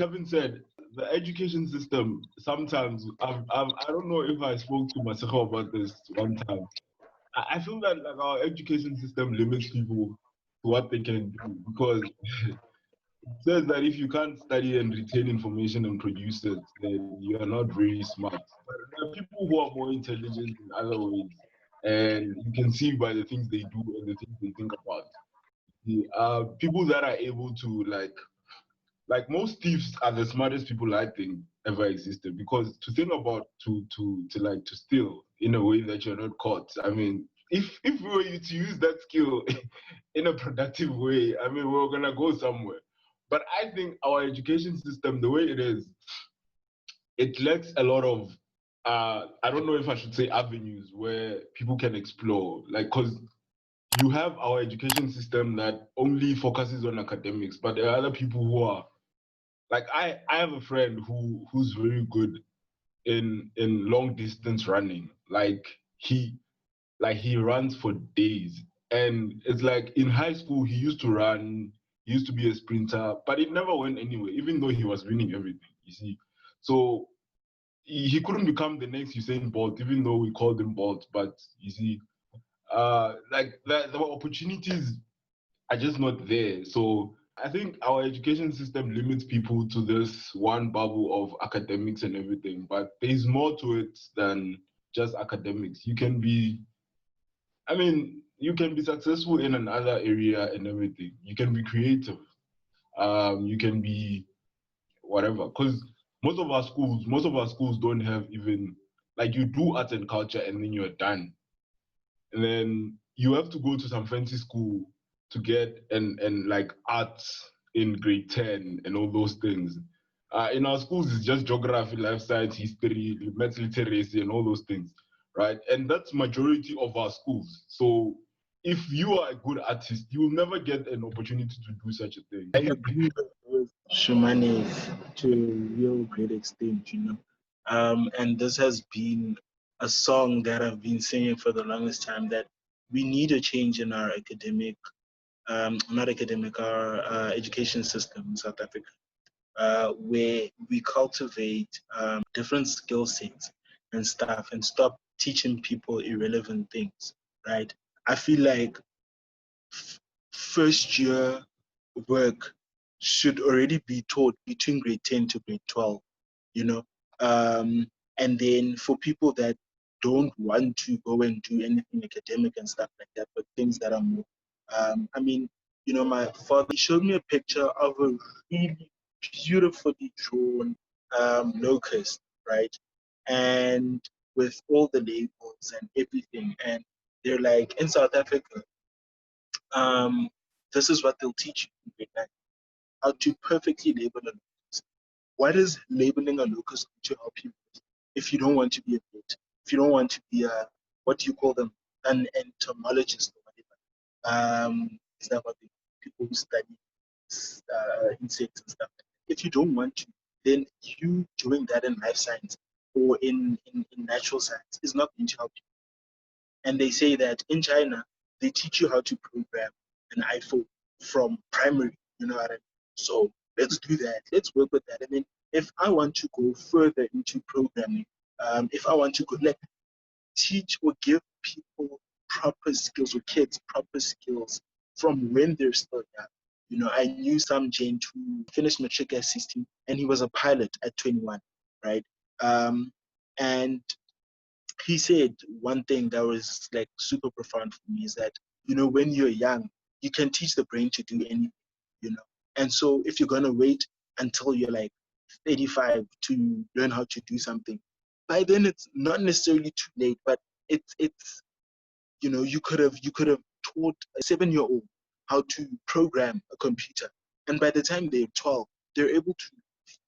Kevin said, the education system, sometimes, I don't know if I spoke to Masego about this one time. I feel that like our education system limits people to what they can do because it says that if you can't study and retain information and produce it, then you are not very smart. But there are people who are more intelligent in other ways, and you can see by the things they do and the things they think about. The people that are able to like most thieves are the smartest people I think ever existed because to think about to steal in a way that you're not caught. I mean, if we were to use that skill in a productive way, I mean we're gonna go somewhere. But I think our education system, the way it is, it lacks a lot of I don't know if I should say avenues where people can explore. Like because you have our education system that only focuses on academics, but there are other people who are like I have a friend who's very good in long distance running. He runs for days. And it's like in high school he used to run, he used to be a sprinter, but it never went anywhere, even though he was winning everything, you see. So he couldn't become the next Usain Bolt, even though we called him Bolt, but you see, like the opportunities are just not there. So I think our education system limits people to this one bubble of academics and everything, but there's more to it than just academics. I mean, you can be successful in another area and everything. You can be creative. You can be whatever. Because most of our schools don't have even like you do arts and culture and then you're done. And then you have to go to some fancy school to get and like arts in grade 10 and all those things. In our schools, it's just geography, life science, history, maths, literacy, and all those things, right? And that's majority of our schools. So if you are a good artist, you will never get an opportunity to do such a thing. I agree with Shumane to a real great extent, and this has been a song that I've been singing for the longest time that we need a change in our our education system in South Africa, where we cultivate different skill sets and stuff and stop teaching people irrelevant things, right? I feel like first year work should already be taught between grade 10 to grade 12, you know. And then for people that don't want to go and do anything academic and stuff like that, but things that are more, I mean, my father showed me a picture of a really beautifully drawn locust, right? And with all the labels and everything. And they're like, in South Africa, um, this is what they'll teach you in grade 9, how to perfectly label a locust. What is labeling a locust to help you with if you don't want to be a vet, if you don't want to be a, what do you call them, an entomologist or whatever? Is that what people who study insects and stuff? If you don't want to, then you doing that in life science or in natural science is not going to help you. And they say that in China, they teach you how to program an iPhone from primary, you know what I mean? So let's do that. Let's work with that. I mean, if I want to go further into programming, if I want to go, like, teach or give people proper skills or kids proper skills from when they're still young. I knew some gent who finished matric at 16 and he was a pilot at 21, right? And he said one thing that was like super profound for me is that, when you're young, you can teach the brain to do anything, you know. And so if you're going to wait until you're like 35 to learn how to do something, by then it's not necessarily too late, but it's you could have taught a 7-year-old how to program a computer. And by the time they're 12, they're able to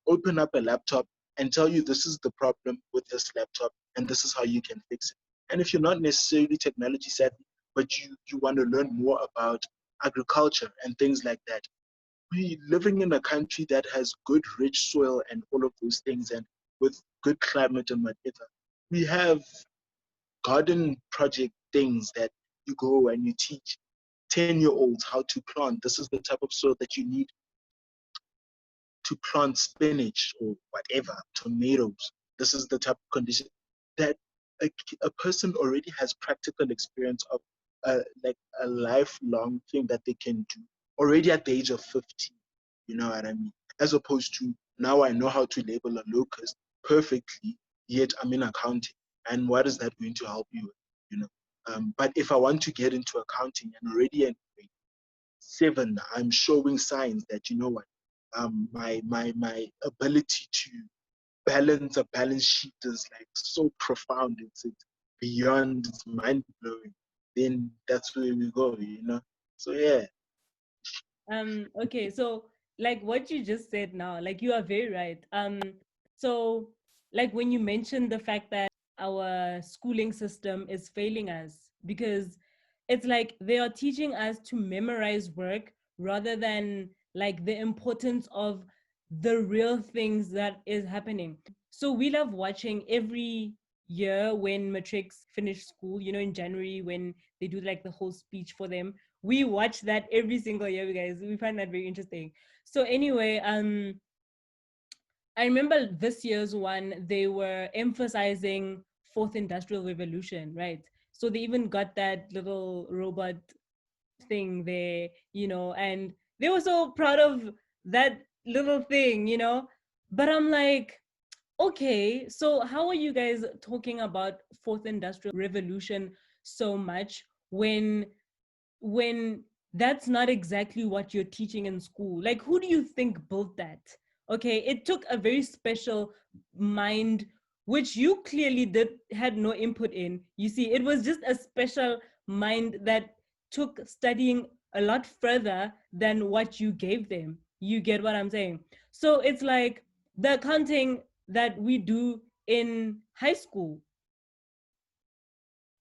open up a laptop and tell you this is the problem with this laptop and this is how you can fix it. And if you're not necessarily technology savvy, but you want to learn more about agriculture and things like that, we living in a country that has good rich soil and all of those things, and with good climate and whatever, we have garden project things that you go and you teach 10-year-olds how to plant. This is the type of soil that you need to plant spinach or whatever, tomatoes. This is the type of condition that a person already has practical experience of, like a lifelong thing that they can do already at the age of 50. You know what I mean? As opposed to now I know how to label a locust perfectly, yet I'm in accounting. And what is that going to help you with? You know? But if I want to get into accounting and already in grade 7, I'm showing signs that, you know what, my ability to balance a balance sheet is like so profound. It's beyond, it's mind blowing. Then that's where we go, you know. So yeah. Okay, so like what you just said now, like you are very right. So like when you mentioned the fact that our schooling system is failing us because it's like they are teaching us to memorize work rather than like the importance of the real things that is happening. So we love watching every year when matrics finish school, you know, in January when they do like the whole speech for them. We watch that every single year, you guys. We find that very interesting. So anyway, I remember this year's one, they were emphasizing fourth industrial revolution, right? So they even got that little robot thing there, you know, and they were so proud of that little thing, you know. But I'm like, okay, so how are you guys talking about fourth industrial revolution so much when that's not exactly what you're teaching in school? Like, who do you think built that? Okay, it took a very special mind, which you clearly did had no input in. You see, it was just a special mind that took studying a lot further than what you gave them. You get what I'm saying? So it's like the accounting that we do in high school,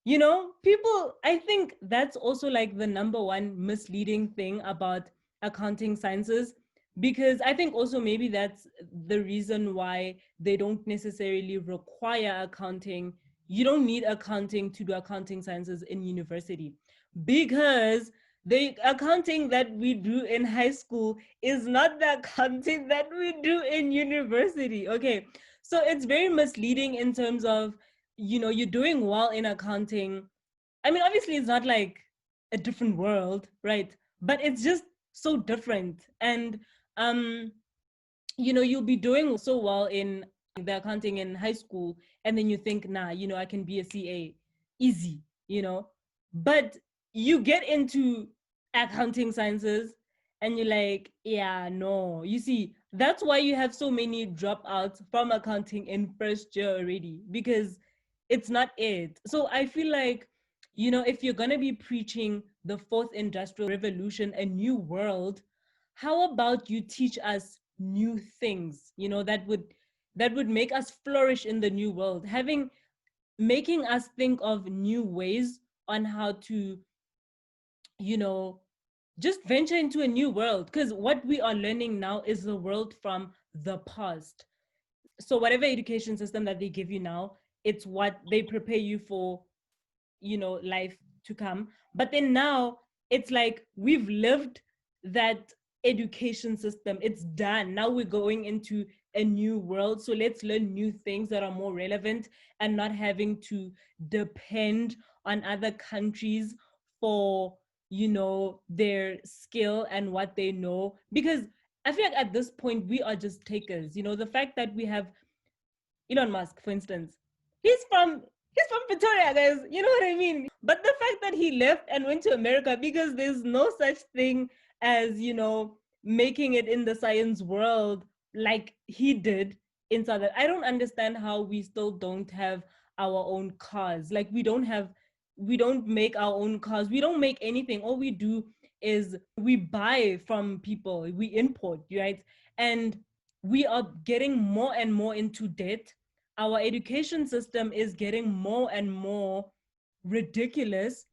you know, people, I think that's also like the number one misleading thing about accounting sciences, because I think also maybe that's the reason why they don't necessarily require accounting. You don't need accounting to do accounting sciences in university, because the accounting that we do in high school is not the accounting that we do in university. Okay, so it's very misleading in terms of, you know, you're doing well in accounting. I mean, obviously it's not like a different world, right? But it's just so different. And you know, you'll be doing so well in the accounting in high school, and then you think, nah, you know, I can be a CA, easy, you know. But you get into accounting sciences and you're like, yeah, no. You see, that's why you have so many dropouts from accounting in first year already, because it's not it. So I feel like, you know, if you're gonna be preaching the fourth industrial revolution, a new world, how about you teach us new things, you know, that would make us flourish in the new world, making us think of new ways on how to, you know, just venture into a new world, because what we are learning now is the world from the past. So whatever education system that they give you now, it's what they prepare you for, you know, life to come. But then now it's like we've lived that education system, it's done. Now we're going into a new world, so let's learn new things that are more relevant and not having to depend on other countries for, you know, their skill and what they know. Because I feel like at this point we are just takers, you know. The fact that we have Elon Musk, for instance, he's from he's from Pretoria, guys. You know what I mean? But the fact that he left and went to America because there's no such thing as, you know, making it in the science world like he did in Southern. I don't understand how we still don't have our own cars. Like we don't make our own cars. We don't make anything. All we do is we buy from people. We import, right? And we are getting more and more into debt. Our education system is getting more and more ridiculous.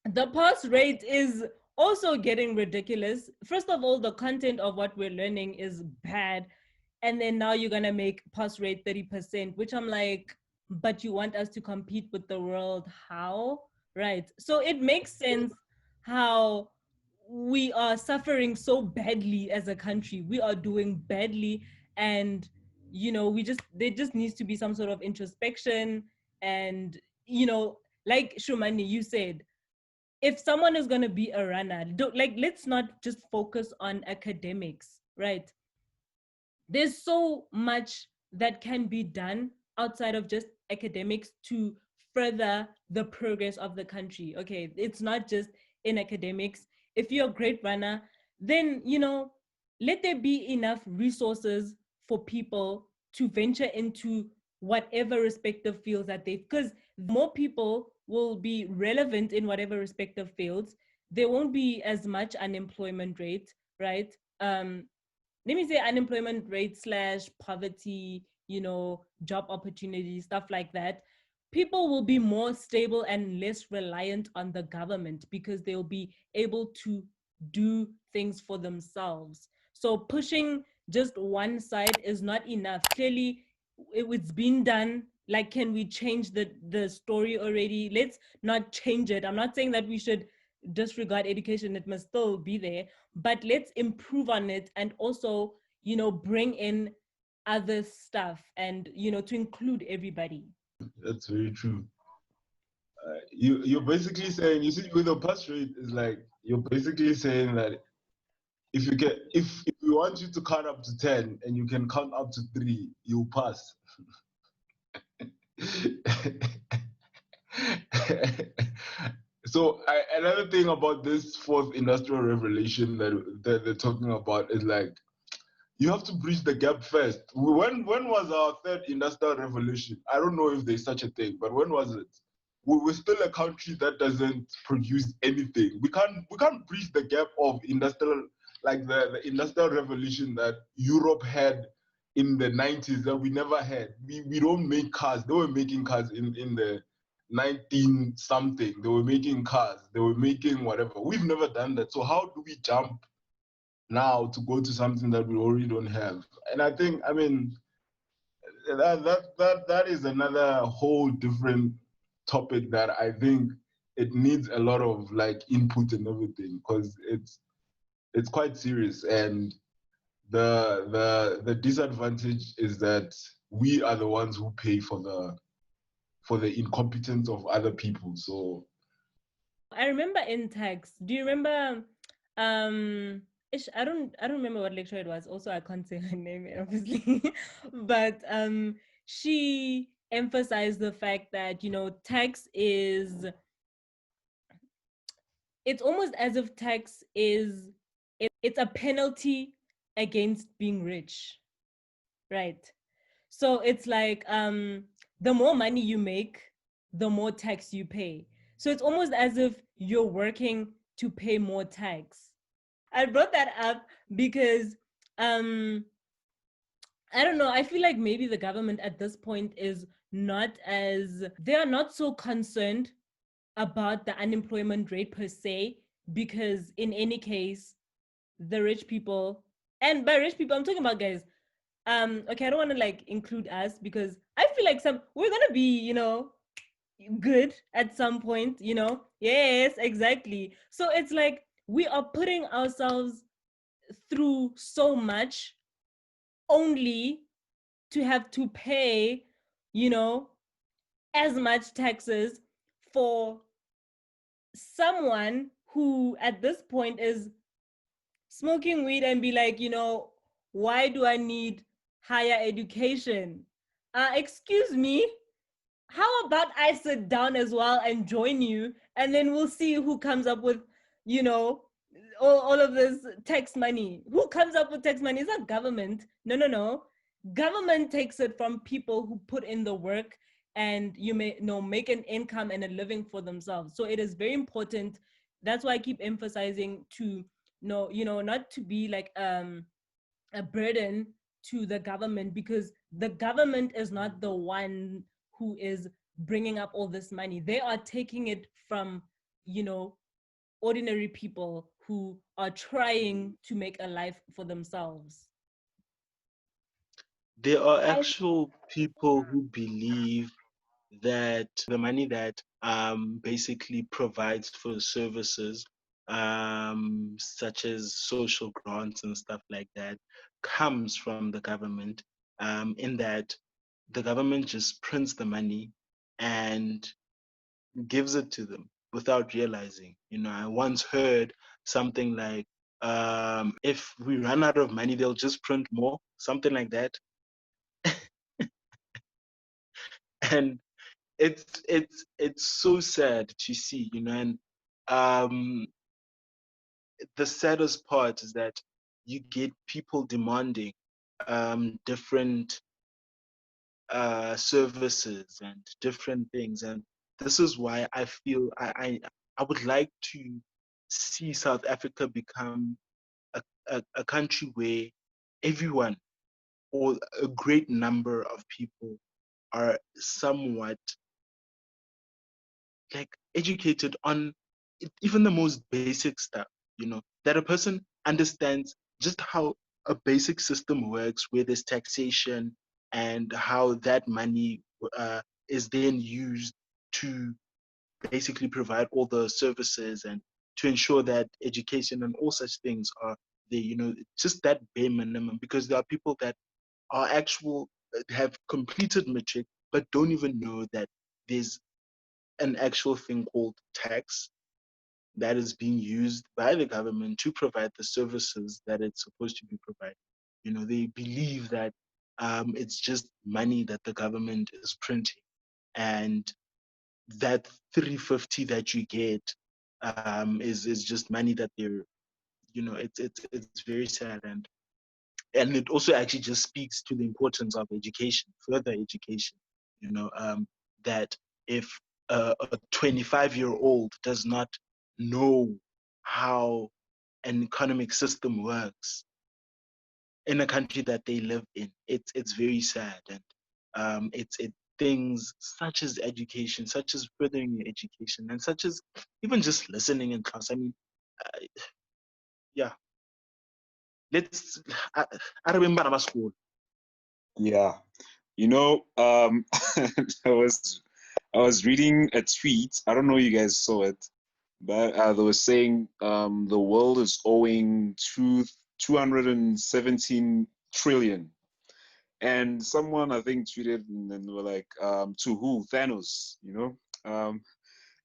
The pass rate is also getting ridiculous. First of all, the content of what we're learning is bad. And then now you're going to make pass rate 30%, which I'm like, but you want us to compete with the world? How? Right. So it makes sense how we are suffering so badly as a country. We are doing badly, and there just needs to be some sort of introspection. And like Shumani, you said, if someone is going to be a runner, let's not just focus on academics, right? There's so much that can be done outside of just academics to further the progress of the country. Okay, it's not just in academics. If you're a great runner, then let there be enough resources for people to venture into whatever respective fields that they, because more people will be relevant in whatever respective fields, there won't be as much unemployment rate, right? Let me say unemployment rate slash poverty, job opportunities, stuff like that. People will be more stable and less reliant on the government because they'll be able to do things for themselves. So pushing just one side is not enough. Clearly, it's been done. Like, can we change the story already? Let's not change it. I'm not saying that we should disregard education. It must still be there, but let's improve on it, and also bring in other stuff, and to include everybody. That's very true. You're basically saying, you see, with the pass rate is like, you're basically saying that if we want you to count up to 10 and you can count up to 3, you'll pass. So another thing about this fourth industrial revolution that they're talking about is like, you have to bridge the gap first. When was our third industrial revolution? I don't know if there's such a thing, but when was it? We're still a country that doesn't produce anything. We can't bridge the gap of industrial, like the industrial revolution that Europe had in the 90s that we never had. We don't make cars. They were making cars in the 19 something. They were making cars. They were making whatever. We've never done that. So how do we jump now to go to something that we already don't have? And I think, I mean, that is another whole different topic that I think it needs a lot of like input and everything, because it's quite serious. And the disadvantage is that we are the ones who pay for the incompetence of other people. So I remember in tax, do you remember I don't remember what lecture it was. Also, I can't say her name obviously. But she emphasized the fact that tax is, it's almost as if tax is, it's a penalty against being rich, right? So it's like, the more money you make, the more tax you pay. So it's almost as if you're working to pay more tax. I brought that up because I don't know, I feel like maybe the government at this point is not as, they are not so concerned about the unemployment rate per se, because in any case, the rich people, and by rich people I'm talking about guys, okay, I don't want to like include us, because I feel like we're gonna be good at some point. Yes, exactly. So it's like we are putting ourselves through so much only to have to pay as much taxes for someone who at this point is smoking weed and be like, why do I need higher education? Excuse me, how about I sit down as well and join you, and then we'll see who comes up with, all of this tax money. Who comes up with tax money? It's not government. No. Government takes it from people who put in the work and make an income and a living for themselves. So it is very important. That's why I keep emphasizing to not to be like a burden to the government, because the government is not the one who is bringing up all this money. They are taking it from ordinary people who are trying to make a life for themselves. There are actual people who believe that the money that basically provides for services such as social grants and stuff like that, comes from the government, in that the government just prints the money and gives it to them without realizing. I once heard something like, if we run out of money, they'll just print more, something like that. And it's so sad to see, and um, the saddest part is that you get people demanding different services and different things, and this is why I feel I would like to see South Africa become a country where everyone, or a great number of people, are somewhat like educated on even the most basic stuff, that a person understands just how a basic system works, where there's taxation and how that money is then used to basically provide all the services and to ensure that education and all such things are there, just that bare minimum, because there are people that are have completed matric but don't even know that there's an actual thing called tax that is being used by the government to provide the services that it's supposed to be providing. They believe that it's just money that the government is printing, and that 350 that you get is just money that they're, it's very sad, and it also actually just speaks to the importance of education, further education. That if a 25-year-old does not know how an economic system works in a country that they live in, it's very sad, and it's things such as education, such as furthering your education, and such as even just listening in class. I mean, yeah. Let's. I remember school. Yeah, I was reading a tweet. I don't know if you guys saw it, but they were saying the world is owing 217 trillion, and someone I think tweeted and then were like, to who? Thanos, and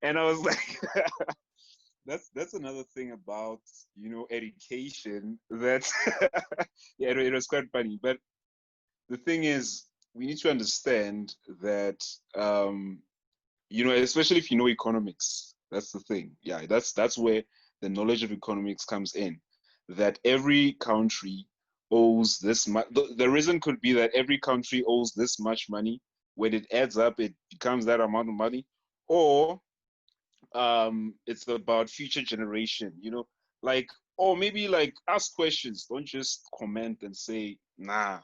I was like, that's another thing about education that yeah, it was quite funny, but the thing is, we need to understand that, especially if you know economics, that's the thing. Yeah, that's where the knowledge of economics comes in. That every country owes this much. The reason could be that every country owes this much money. When it adds up, it becomes that amount of money. Or it's about future generation, or maybe like ask questions. Don't just comment and say, nah,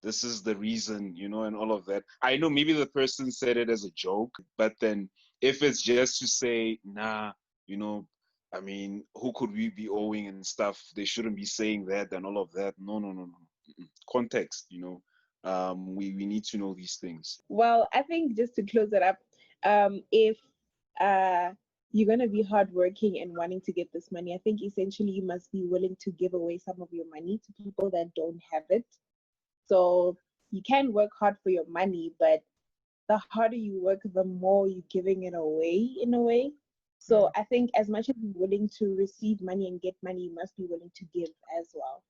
this is the reason, and all of that. I know maybe the person said it as a joke, but then if it's just to say, nah, I mean, who could we be owing and stuff? They shouldn't be saying that and all of that. No. Context, we need to know these things. Well, I think just to close it up, if you're going to be hardworking and wanting to get this money, I think essentially you must be willing to give away some of your money to people that don't have it. So you can work hard for your money, but the harder you work, the more you're giving it away in a way. So I think as much as you're willing to receive money and get money, you must be willing to give as well.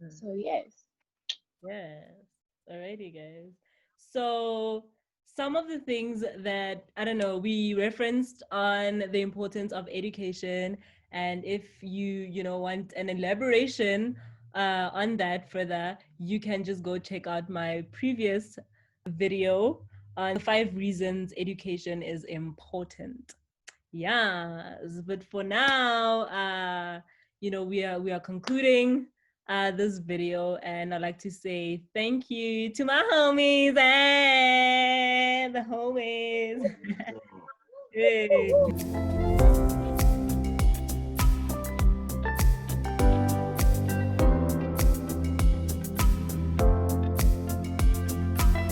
So yes. Yes. Alrighty, guys. So some of the things that, I don't know, we referenced on the importance of education. And if you want an elaboration on that further, you can just go check out my previous video on 5 reasons education is important. Yeah, but for now, we are concluding this video, and I'd like to say thank you to my homies and the homies. Hey.